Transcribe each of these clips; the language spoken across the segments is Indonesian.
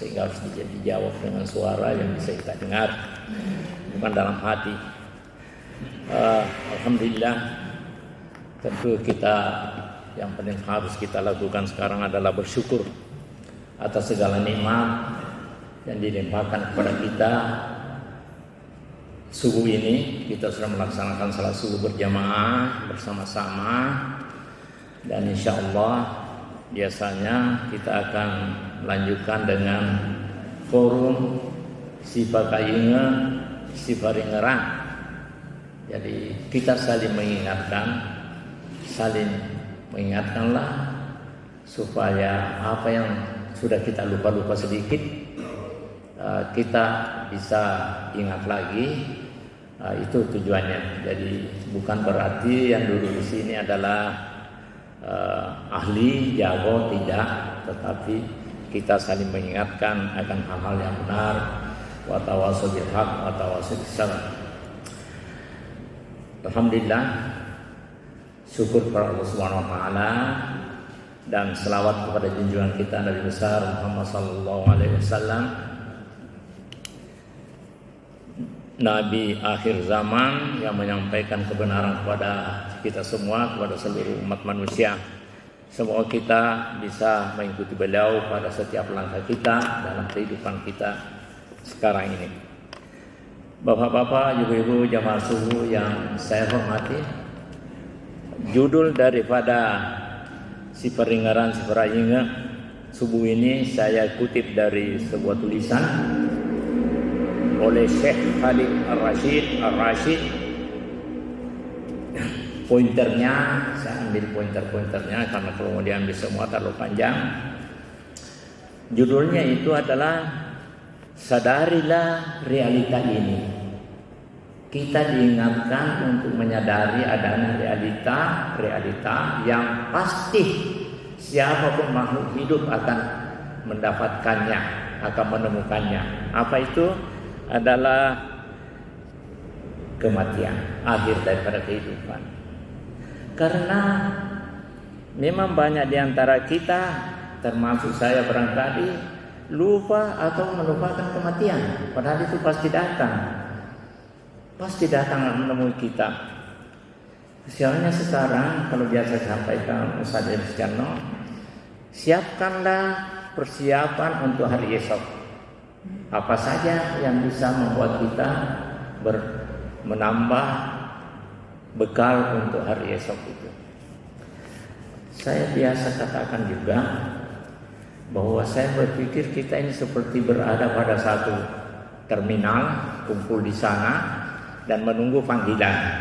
sehingga harus dijawab dengan suara yang bisa kita dengar, bukan dalam hati. Alhamdulillah, tentu kita yang paling harus kita lakukan sekarang adalah bersyukur atas segala nikmat yang dilimpahkan kepada kita. Subuh ini kita sudah melaksanakan salat subuh berjamaah bersama-sama, dan insya Allah biasanya kita akan melanjutkan dengan forum Sipakayinge Siparingerang. Jadi kita saling mengingatkanlah supaya apa yang sudah kita lupa sedikit kita bisa ingat lagi. Itu tujuannya. Jadi bukan berarti yang dulu di sini adalah ahli, jago, tidak, tetapi kita saling mengingatkan akan hal-hal yang benar. Wa tawassaw bil haqq wa tawassaw bis sabr. Alhamdulillah, syukur kepada Allah Subhanahu wa taala dan selawat kepada junjungan kita Nabi besar Muhammad sallallahu alaihi wasallam, Nabi akhir zaman yang menyampaikan kebenaran kepada kita semua, kepada seluruh umat manusia. Semoga kita bisa mengikuti beliau pada setiap langkah kita dalam kehidupan kita sekarang ini. Bapak-bapak, ibu-ibu, jamaah subuh yang saya hormati, judul daripada Siparingerang Siparayinge subuh ini saya kutip dari sebuah tulisan oleh Syekh Khalid Ar-Rashid. Pointernya, saya ambil pointernya karena kalau mau diambil semua terlalu panjang. Judulnya itu adalah sadarilah realita ini. Kita diingatkan untuk menyadari adanya realita yang pasti siapapun makhluk hidup akan mendapatkannya, akan menemukannya. Apa itu? Adalah kematian, akhir daripada kehidupan. Karena memang banyak di antara kita, termasuk saya barangkali, lupa atau melupakan kematian. Padahal itu pasti datang menemui kita. Misalnya sekarang, kalau biasa sampaikan Ustaz Irsyano, siapkanlah persiapan untuk hari esok. Apa saja yang bisa membuat kita menambah bekal untuk hari esok itu. Saya biasa katakan juga bahwa saya berpikir kita ini seperti berada pada satu terminal, kumpul di sana dan menunggu panggilan.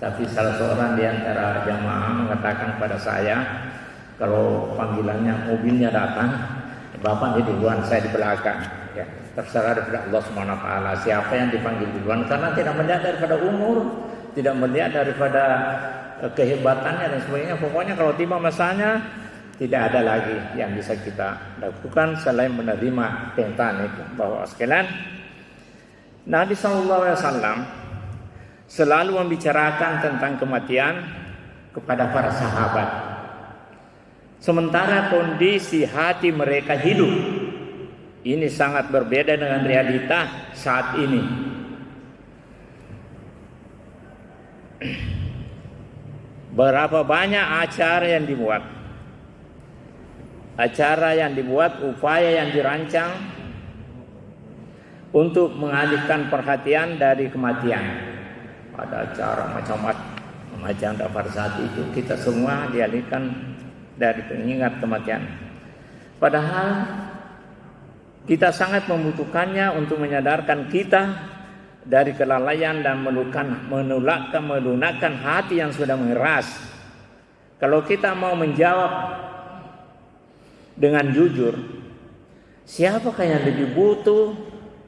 Tapi salah seorang di antara jamaah mengatakan pada saya, kalau panggilannya mobilnya datang, Bapak di duluan, saya di belakang. Ya, terserah daripada Allah Subhanahu wa taala siapa yang dipanggil duluan, karena tidak melihat daripada umur, tidak melihat daripada kehebatannya dan sebagainya. Pokoknya kalau tiba masanya, tidak ada lagi yang bisa kita lakukan selain menerima perintah itu. Bahwa sekalian, Nabi sallallahu alaihi wasallam selalu membicarakan tentang kematian kepada para sahabat, sementara kondisi hati mereka hidup. Ini sangat berbeda dengan realita saat ini. Berapa banyak acara yang dibuat, upaya yang dirancang untuk mengalihkan perhatian dari kematian. Ada acara macam pada saat itu kita semua dialihkan dari pengingat kematian. Padahal kita sangat membutuhkannya untuk menyadarkan kita dari kelalaian dan melunakkan hati yang sudah mengeras. Kalau kita mau menjawab dengan jujur, siapakah yang lebih butuh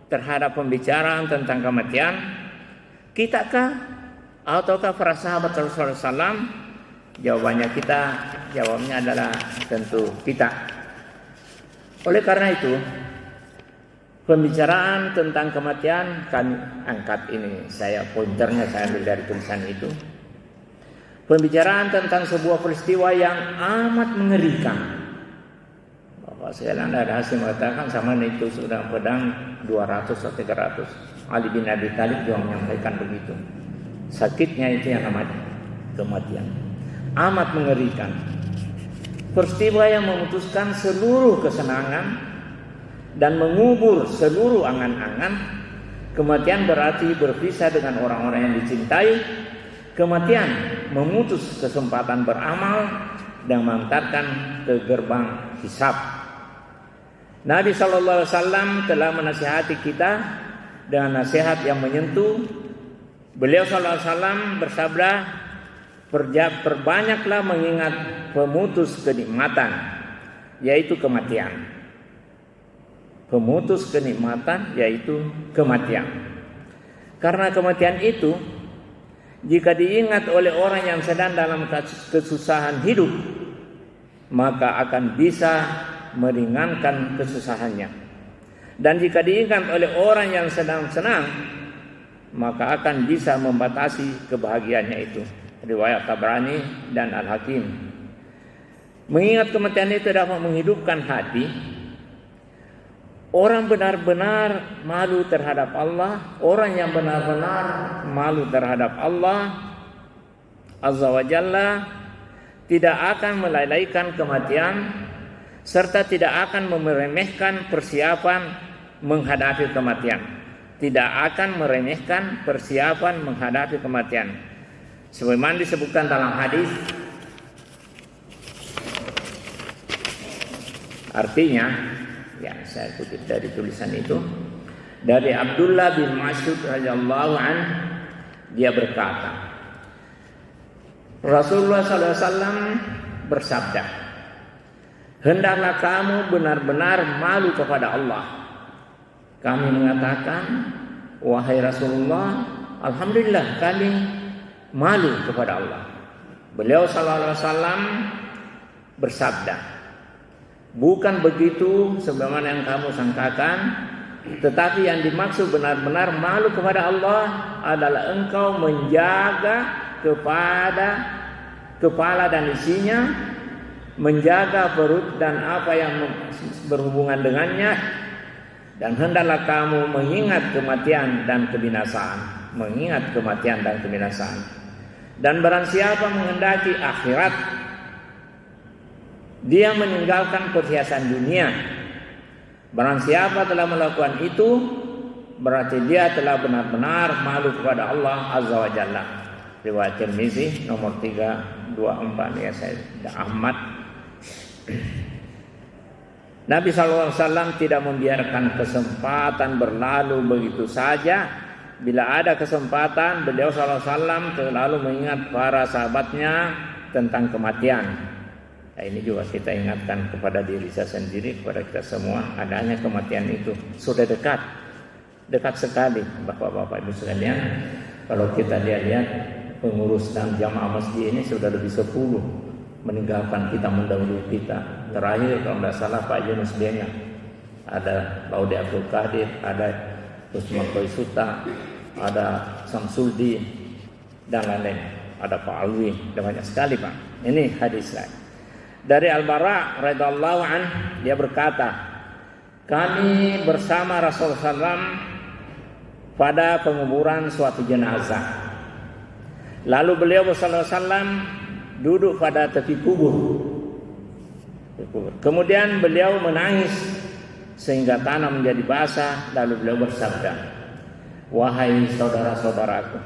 terhadap pembicaraan tentang kematian? Kitakah ataukah para sahabat Rasulullah SAW? Jawabnya adalah tentu kita. Oleh karena itu, pembicaraan tentang kematian kami angkat ini. Pointernya saya ambil dari tulisan itu. Pembicaraan tentang sebuah peristiwa yang amat mengerikan. Bapak sekalian, ada hasil mengatakan sama itu sudah pedang 200 atau 300. Ali bin Abi Thalib juga menyampaikan begitu. Sakitnya itu yang namanya kematian. Amat mengerikan. Peristiwa yang memutuskan seluruh kesenangan dan mengubur seluruh angan-angan. Kematian berarti berpisah dengan orang-orang yang dicintai. Kematian memutus kesempatan beramal dan mengantarkan ke gerbang hisab. Nabi SAW telah menasihati kita dengan nasihat yang menyentuh. Beliau SAW bersabda, perbanyaklah mengingat pemutus kenikmatan, yaitu kematian. Pemutus kenikmatan yaitu kematian. Karena kematian itu jika diingat oleh orang yang sedang dalam kesusahan hidup, maka akan bisa meringankan kesusahannya. Dan jika diingat oleh orang yang sedang senang, maka akan bisa membatasi kebahagiaannya itu. Riwayat Tabrani dan Al-Hakim. Mengingat kematian itu dapat menghidupkan hati. Orang benar-benar malu terhadap Allah, orang yang benar-benar malu terhadap Allah Azza wa Jalla tidak akan melalaikan kematian serta tidak akan meremehkan persiapan menghadapi kematian. Tidak akan meremehkan persiapan menghadapi kematian. Sebagaimana disebutkan dalam hadis, artinya, ya saya kutip dari tulisan itu, dari Abdullah bin Mas'ud radhiyallahu an, dia berkata, Rasulullah SAW bersabda, hendaklah kamu benar-benar malu kepada Allah. Kami mengatakan, wahai Rasulullah, alhamdulillah kami malu kepada Allah. Beliau SAW bersabda, bukan begitu sebagaimana yang kamu sangkakan, tetapi yang dimaksud benar-benar malu kepada Allah adalah engkau menjaga kepada kepala dan isinya, menjaga perut dan apa yang berhubungan dengannya, dan hendaklah kamu mengingat kematian dan kebinasaan, mengingat kematian dan kebinasaan. Dan barang siapa menghendaki akhirat, dia meninggalkan perhiasan dunia. Barang siapa telah melakukan itu, berarti dia telah benar-benar malu kepada Allah Azza wa Jalla. Riwayat Tirmizi nomor 324 ya, saya Ahmad. Nabi SAW tidak membiarkan kesempatan berlalu begitu saja. Bila ada kesempatan, beliau SAW selalu mengingat para sahabatnya tentang kematian. Nah, ini juga kita ingatkan kepada diri saya sendiri, kepada kita semua, adanya kematian itu sudah dekat sekali, bapak-bapak ibu sekalian. Kalau kita lihat pengurus dan jamaah masjid ini sudah lebih 10 meninggalkan kita, mendahului kita. Terakhir kalau tidak salah Pak Yunus Benya, ada Laude Abdul Qadir, ada Usman Koisuta, ada Samsuldi dan lain-lain, ada Pak Alwi, dan banyak sekali Pak. Ini hadis lain. Dari Al-Bara radhiyallahu an, dia berkata, kami bersama Rasulullah SAW pada penguburan suatu jenazah. Lalu beliau sallallahu alaihi wasallam duduk pada tepi kubur. Kemudian beliau menangis sehingga tanah menjadi basah. Lalu beliau bersabda, wahai saudara-saudaraku,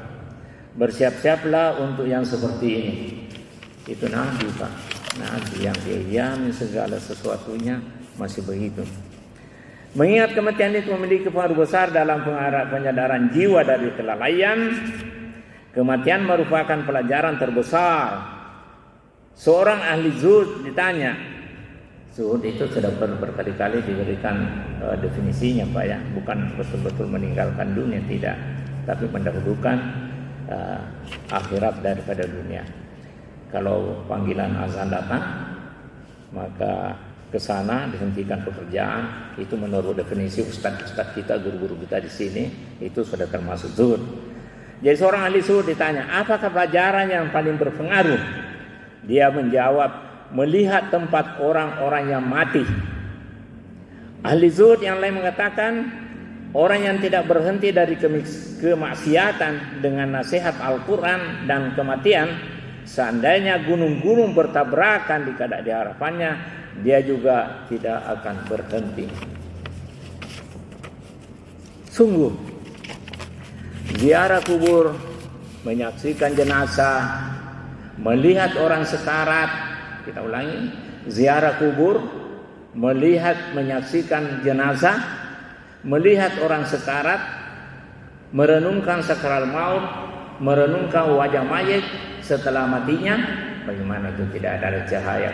bersiap-siaplah untuk yang seperti ini. Itu Nabi Pak, Nabi yang dijamin segala sesuatunya masih begitu. Mengingat kematian itu memiliki pengaruh besar dalam penyadaran jiwa dari kelalaian. Kematian merupakan pelajaran terbesar. Seorang ahli zuhud ditanya, zuhud itu sudah berkali-kali diberikan definisinya Pak ya, bukan betul-betul meninggalkan dunia, tidak, tapi mendahulukan akhirat daripada dunia. Kalau panggilan azan datang, maka ke sana dihentikan pekerjaan. Itu menurut definisi ustaz-ustaz kita, guru-guru kita di sini, itu sudah termasuk zuhud. Jadi seorang ahli zuhud ditanya, apakah pelajaran yang paling berpengaruh? Dia menjawab, melihat tempat orang-orang yang mati Ahli zuhud yang lain mengatakan, orang yang tidak berhenti dari kemaksiatan dengan nasihat Al-Quran dan kematian, seandainya gunung-gunung bertabrakan di hadapannya, dia juga tidak akan berhenti. Sungguh, ziarah kubur, menyaksikan jenazah, melihat orang sekarat, kita ulangi, ziarah kubur, menyaksikan jenazah, melihat orang sekarat, merenungkan sakaratul maut, merenungkan wajah mayit setelah matinya, bagaimana itu tidak ada cahaya,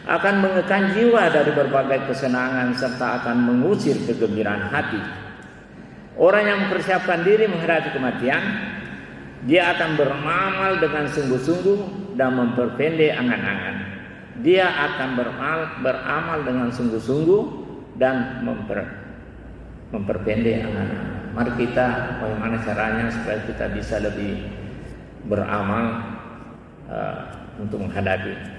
akan mengekang jiwa dari berbagai kesenangan serta akan mengusir kegembiraan hati. Orang yang mempersiapkan diri menghadapi kematian, dia akan beramal dengan sungguh-sungguh dan memperpendek angan-angan. Dia akan beramal dengan sungguh-sungguh dan memperpendek angan-angan. Mari kita, bagaimana caranya supaya kita bisa lebih beramal untuk menghadapi